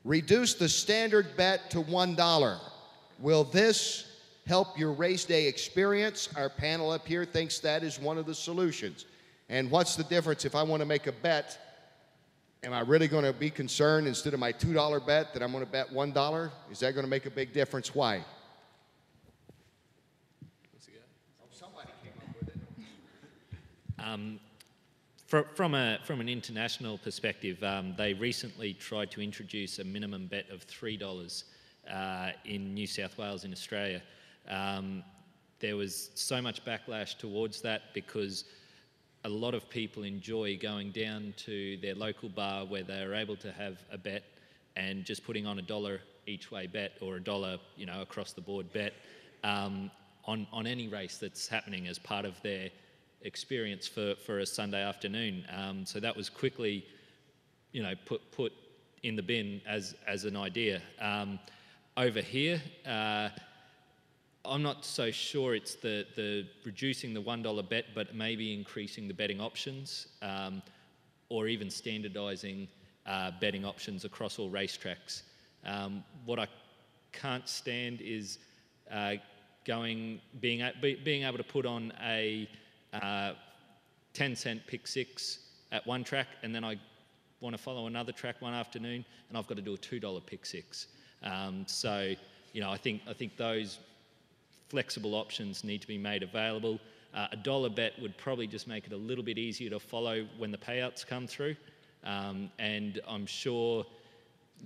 Reduce the standard bet to $1. Will this help your race day experience? Our panel up here thinks that is one of the solutions. And what's the difference if I want to make a bet? Am I really going to be concerned instead of my $2 bet that I'm going to bet $1? Is that going to make a big difference? Why? Somebody came up with it. From an international perspective, they recently tried to introduce a minimum bet of $3 in New South Wales in Australia. There was so much backlash towards that because a lot of people enjoy going down to their local bar where they're able to have a bet and just putting on $1 each way bet or $1, across the board bet on any race that's happening as part of their experience for a Sunday afternoon. So that was quickly, put in the bin as an idea. Over here, I'm not so sure it's the reducing the $1 bet, but maybe increasing the betting options, or even standardising betting options across all racetracks. What I can't stand is being able to put on a 10-cent pick six at one track, and then I want to follow another track one afternoon, and I've got to do a $2 pick six. So, I think those flexible options need to be made available. A dollar bet would probably just make it a little bit easier to follow when the payouts come through. And I'm sure,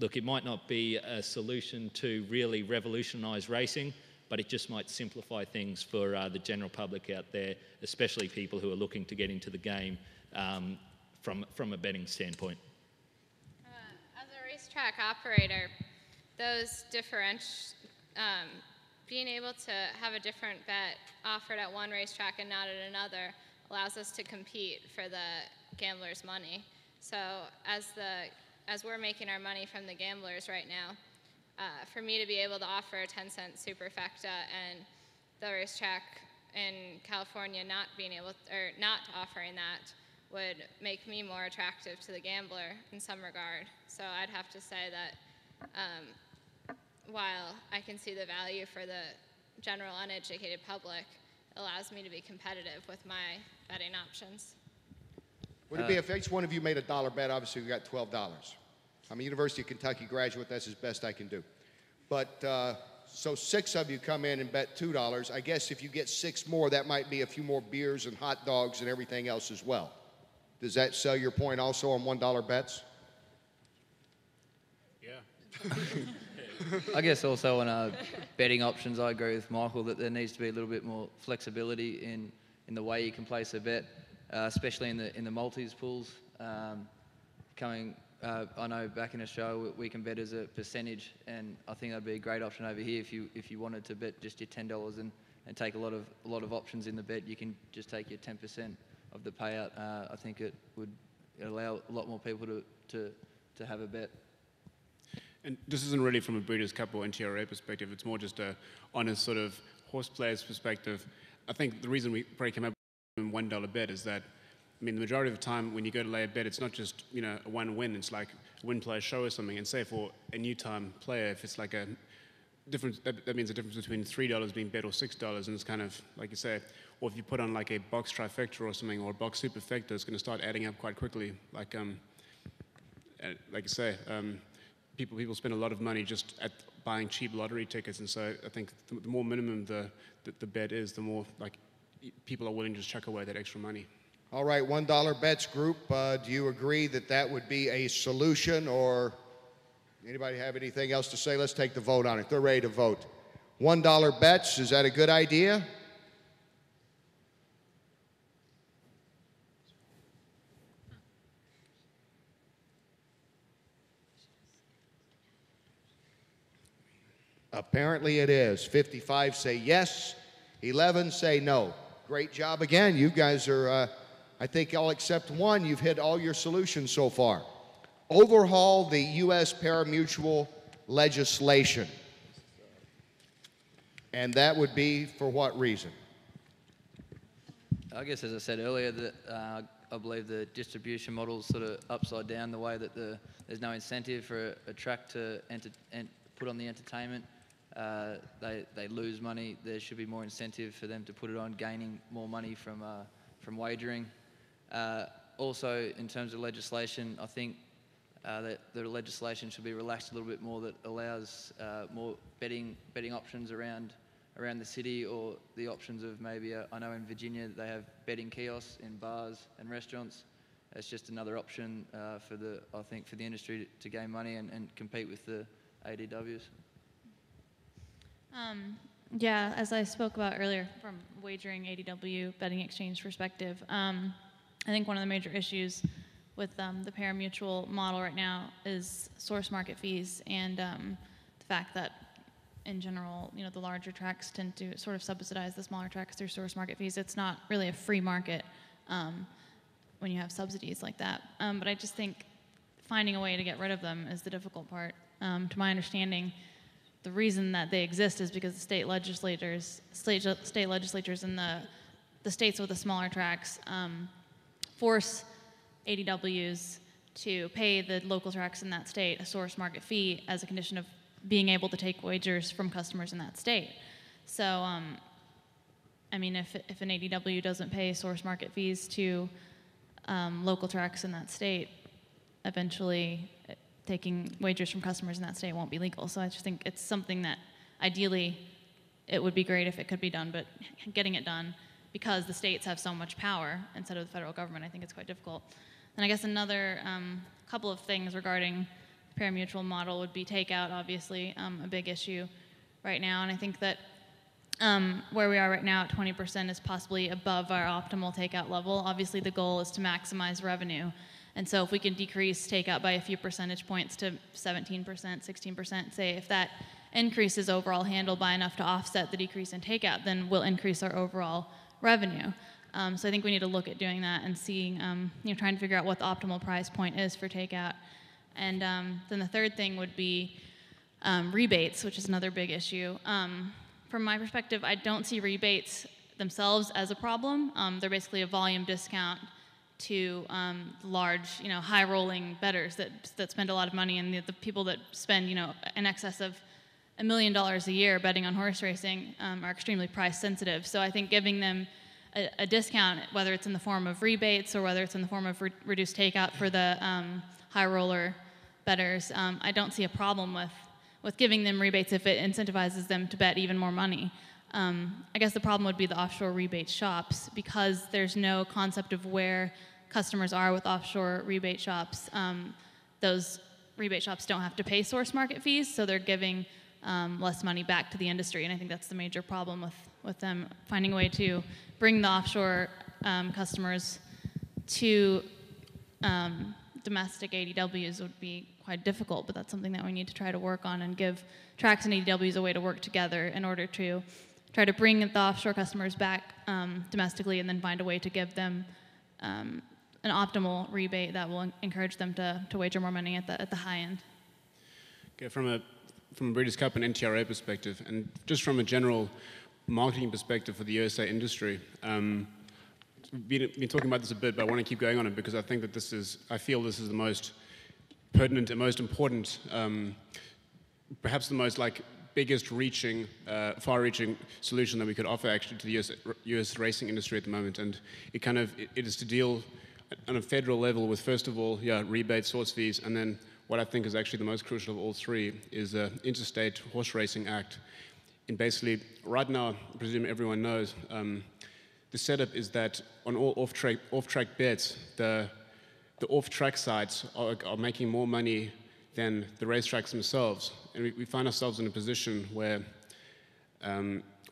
look, it might not be a solution to really revolutionise racing, but it just might simplify things for the general public out there, especially people who are looking to get into the game from a betting standpoint. As a racetrack operator, those being able to have a different bet offered at one racetrack and not at another allows us to compete for the gamblers' money. So as we're making our money from the gamblers right now, for me to be able to offer a 10-cent superfecta and the racetrack in California not offering that would make me more attractive to the gambler in some regard. So I'd have to say that while I can see the value for the general uneducated public, it allows me to be competitive with my betting options. Would it be if each one of you made a dollar bet? Obviously, we got $12. I'm a University of Kentucky graduate. That's as best I can do. But so 6 of you come in and bet $2. I guess if you get 6 more, that might be a few more beers and hot dogs and everything else as well. Does that sell your point also on $1 bets? Yeah. I guess also on betting options, I agree with Michael that there needs to be a little bit more flexibility in the way you can place a bet, especially in the multis pools. I know back in Australia we can bet as a percentage, and I think that'd be a great option over here if you wanted to bet just your $10 and take a lot of options in the bet. You can just take your 10% of the payout. I think it would allow a lot more people to have a bet. And this isn't really from a Breeders' Cup or NTRA perspective, it's more just a honest sort of horse player's perspective. I think the reason we probably came up with a $1 bet is that, the majority of the time when you go to lay a bet, it's not just, a one win, it's like a win player show or something. And say for a new time player, if it's like a difference, that means a difference between $3 being bet or $6, and it's kind of, like you say, or if you put on like a box trifecta or something, or a box superfecta, it's going to start adding up quite quickly. Like you say, people spend a lot of money just at buying cheap lottery tickets, and so I think the more minimum the bet is, the more like people are willing to just chuck away that extra money. All right, $1 bets group, do you agree that would be a solution, or anybody have anything else to say? Let's take the vote on it. They're ready to vote. $1 bets, is that a good idea? Apparently it is. 55 say yes, 11 say no. Great job again. You guys are, I think all except one, you've hit all your solutions so far. Overhaul the U.S. parimutuel legislation. And that would be for what reason? I guess, as I said earlier, that I believe the distribution model is sort of upside down, the way that there's no incentive for a track to put on the entertainment. They lose money. There should be more incentive for them to put it on, gaining more money from wagering. Also, in terms of legislation, I think that the legislation should be relaxed a little bit more, that allows more betting options around the city, or the options of maybe, I know in Virginia they have betting kiosks in bars and restaurants. It's just another option for the industry to gain money and compete with the ADWs. Yeah, as I spoke about earlier, from wagering, ADW, betting exchange perspective, I think one of the major issues with the pari-mutuel model right now is source market fees, and the fact that in general, the larger tracks tend to sort of subsidize the smaller tracks through source market fees. It's not really a free market when you have subsidies like that. But I just think finding a way to get rid of them is the difficult part. To my understanding, the reason that they exist is because the state legislatures in the states with the smaller tracks force ADWs to pay the local tracks in that state a source market fee as a condition of being able to take wagers from customers in that state. So, I mean, if an ADW doesn't pay source market fees to local tracks in that state, eventually taking wagers from customers in that state won't be legal. So I just think it's something that ideally it would be great if it could be done, but getting it done, because the states have so much power instead of the federal government, I think it's quite difficult. And I guess another couple of things regarding the pari-mutuel model would be takeout, obviously, a big issue right now. And I think that where we are right now at 20% is possibly above our optimal takeout level. Obviously, the goal is to maximize revenue. And so if we can decrease takeout by a few percentage points to 17%, 16%, say, if that increases overall handle by enough to offset the decrease in takeout, then we'll increase our overall revenue. So I think we need to look at doing that and seeing, trying to figure out what the optimal price point is for takeout. And then the third thing would be rebates, which is another big issue. From my perspective, I don't see rebates themselves as a problem. They're basically a volume discount to large, high-rolling bettors that spend a lot of money, and the people that spend, in excess of $1 million a year betting on horse racing are extremely price sensitive. So I think giving them a discount, whether it's in the form of rebates or whether it's in the form of reduced takeout for the high roller bettors, I don't see a problem with giving them rebates if it incentivizes them to bet even more money. I guess the problem would be the offshore rebate shops, because there's no concept of where customers are with offshore rebate shops. Those rebate shops don't have to pay source market fees, so they're giving less money back to the industry, and I think that's the major problem with them. Finding a way to bring the offshore customers to domestic ADWs would be quite difficult, but that's something that we need to try to work on and give tracks and ADWs a way to work together in order to try to bring the offshore customers back domestically, and then find a way to give them an optimal rebate that will encourage them to wager more money at the high end. Okay, from a Breeders' Cup and NTRA perspective, and just from a general marketing perspective for the USA industry, we've been talking about this a bit, but I want to keep going on it because I think that I feel this is the most pertinent and most important, perhaps the most biggest reaching, far-reaching solution that we could offer actually to the US racing industry at the moment. And it is to deal on a federal level with, first of all, rebates, source fees, and then what I think is actually the most crucial of all three is the Interstate Horse Racing Act. And basically, right now, I presume everyone knows, the setup is that on all off-track bets, the off-track sites are making more money than the racetracks themselves. And we find ourselves in a position where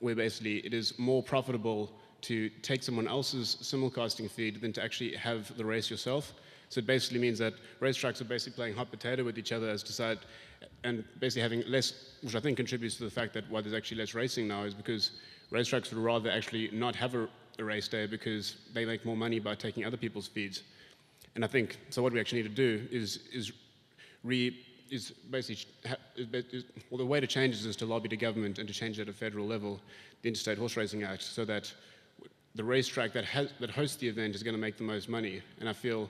basically it is more profitable to take someone else's simulcasting feed than to actually have the race yourself. So it basically means that racetracks are basically playing hot potato with each other and basically having less, which I think contributes to the fact that why there's actually less racing now is because racetracks would rather actually not have a race day because they make more money by taking other people's feeds. And I think, so what we actually need to do is the way to change this is to lobby the government and to change it at a federal level, the Interstate Horse Racing Act, so that the racetrack that hosts the event is going to make the most money. And I feel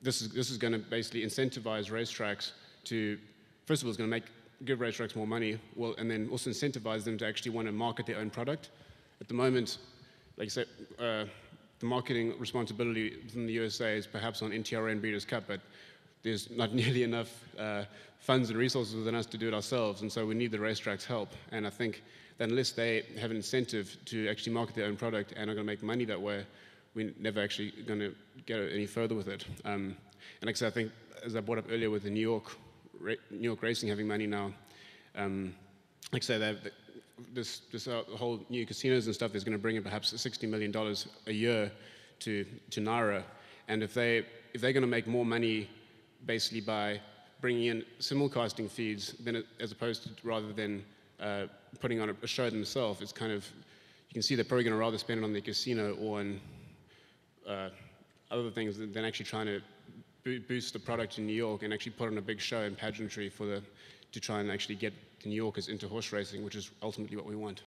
this is going to basically incentivize racetracks to, first of all, it's going to give racetracks more money, and then also incentivize them to actually want to market their own product. At the moment, like I said, the marketing responsibility within the USA is perhaps on NTRA and Breeders' Cup, but there's not nearly enough funds and resources within us to do it ourselves, and so we need the racetracks' help. And I think that unless they have an incentive to actually market their own product and are going to make money that way, we're never actually going to get any further with it. And like I said, I think, as I brought up earlier with the New York racing having money now, like I say, this whole new casinos and stuff is going to bring in perhaps $60 million a year to NARA, and if they're going to make more money basically by bringing in simulcasting feeds as opposed to rather than putting on a show themselves, it's kind of, you can see they're probably going to rather spend it on the casino or on other things than actually trying to boost the product in New York and actually put on a big show and pageantry to try and actually get the New Yorkers into horse racing, which is ultimately what we want.